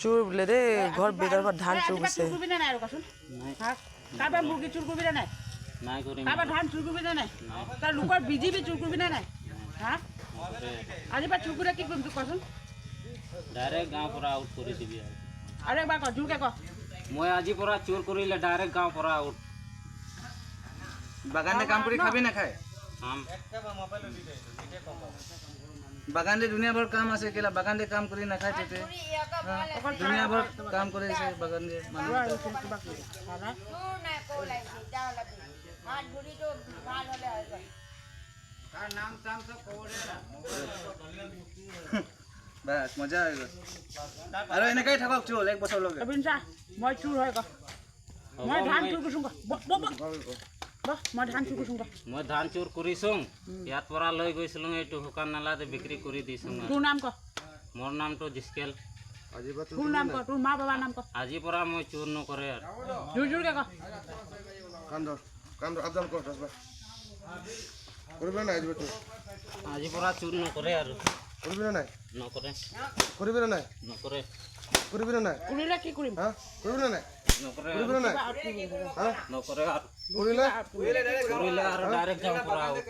চোর বোলে দেই ঘর বেদার পর ধান চুর করছে করবি না আর কসুন হ্যাঁ কারবার মুরগি চুর করবি না নাই করি কারবার ধান চুর করবি না তার লোকৰ বিজিবি চুৰ কৰবি না হ্যাঁ আজি পা চুৰ কৰে কি কৰবি কসুন ডাইৰেক্ট গাঁও পৰা আউট কৰি দিবি আৰু একবাৰ ক জোৰকে ক মই আজি পৰা চোৰ কৰিলে ডাইৰেক্ট গাঁও পৰা আউট বাগানে কাম কৰি খাবি না খায় কাম বাগানে দুনিয়া ভৰ কাম আছে কেলা বাগানে কাম কৰি না খায় তেতে দুনিয়া ভৰ কাম কৰি আছে বাগানে মানুহ বাস মজা হৈ গ'ল আৰু এনেকৈ থাকক চল এক বছৰ লগে বিনচা মই চুৰ হয় ক মই ধান চুৰ কৰিছোঁ ক মই ধান চুৰ কৰিছোঁ ক মই ধান চোৰ কৰিছোঁ ইয়াত পৰা লৈ গৈছিলোঁ এইটো শুকান নালাতে বিক্ৰী কৰি দিছোঁ তোৰ নাম ক মোৰ নামটো জিস্কেল তোৰ নাম ক তোৰ মা বাবাৰ নাম ক আজিৰ পৰা মই চোৰ নকৰে আৰু জোৰকে ক কাম আবদাল কৰ দছবাৰ কৰিবি না নাই আজিৰ পৰা চোৰ নকৰে আৰু কৰিবি না নাই নকৰে কৰিবি না নাই নকৰে কৰিবি না নাই কৰিলে কি কৰিম হা কৰিবি না নাই নকৰে কৰিবি না নাই হা নকৰে আৰু কৰিলে কৰিলে আৰু ডাইৰেক্ট গাঁও পৰা আউট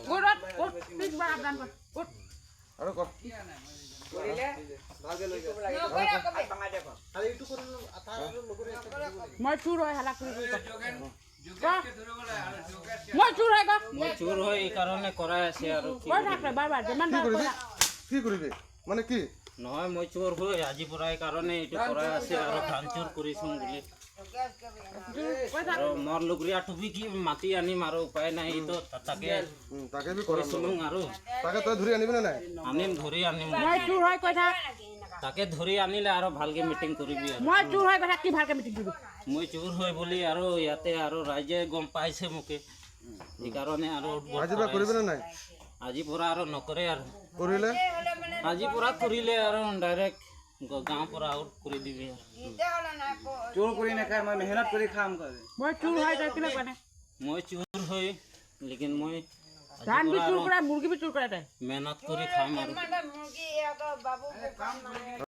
গোৰত গোট পিছবাৰ আবদান কৰ গোট আৰু কৰ মই চুৰ হয় হালা কৰি মই চুৰ হয় ক মই চোৰ হয় এই কাৰণে কৰাই আছে আৰু কৈ থাক বাৰ যিমান কি কৰিবি কি কৰিবি মানে কি নহয় মই চোৰ হৈ আজিৰ পৰা এই কাৰণে এইটো কৰাই আছে আৰু ধান চোৰ কৰিছোঁ বুলি কৈ থাক আৰু মোৰ লুগৰীয়া টুপি কি মাতি আনিম আৰু উপায় নাই এইটো তাকে তাকে বি কৰাম কৰিছিলোঁ আৰু তাকে তই ধৰি আনিবি না নাই আনিম ধৰি আনিম মই চুৰ হয় কৈ থাক তাকে ধৰি আনিলে আৰু ভালকে মিটিং কৰিবি আৰু মই চুৰ হয় কৈ থাক কি ভালকে মিটিং দিবি মই চোৰ হয় বুলি আৰু ইয়াতে আৰু ৰাইজে গম পাইছে মোকে সেইকাৰণে আৰু আজিৰ পৰা কৰিবি না নাই আজিৰ পৰা আৰু নকৰে আৰু কৰিলে আজিৰ পৰা কৰিলে আৰু ডাইৰেক্ট গাঁৱৰ পৰা আউট কৰি দিবি চোৰ কৰি নাখায় মই মেহনত কৰি খাম কৰে মই চুৰ হয় তই কিনে কোৱা নাই মই চোৰ হৈ লেকিন মই ধান বি চুৰ কৰা মুৰ্গী বি চুৰ কৰা তাই মেহনত কৰি খাম আৰু